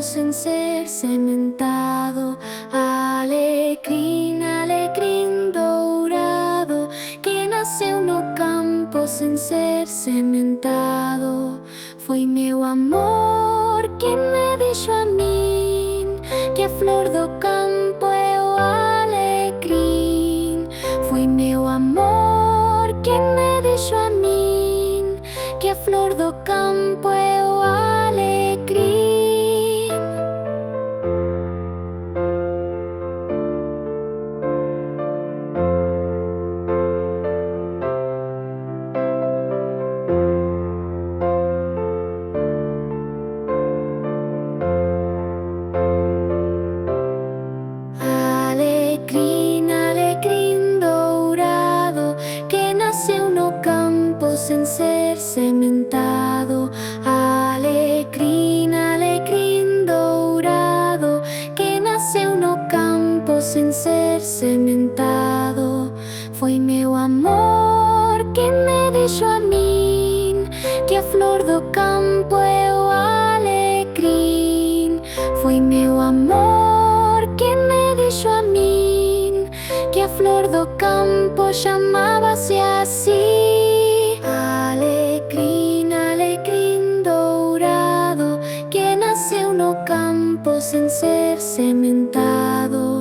sen ser cementado. Alecrim, alecrim dourado, que nasceu no campo sem ser cementado. Foi meu amor quem me deixou a mim, que a flor do campo é o alecrim. Foi meu amor quem me deixou a mim, que a flor do campo é o alecrim. Alecrim, alecrim dourado, que nasceu no campo sem ser cementado. Alecrim, alecrim dourado, que nasceu no campo sem ser cementado. Foi meu amor quem me deixou a mim, que a flor do campo é o alecrim. Foi meu amor quem me deixou a mim, que a flor do campo chamava-se assim. Alecrim, alecrim dourado, que nasceu no campo sem ser cementado.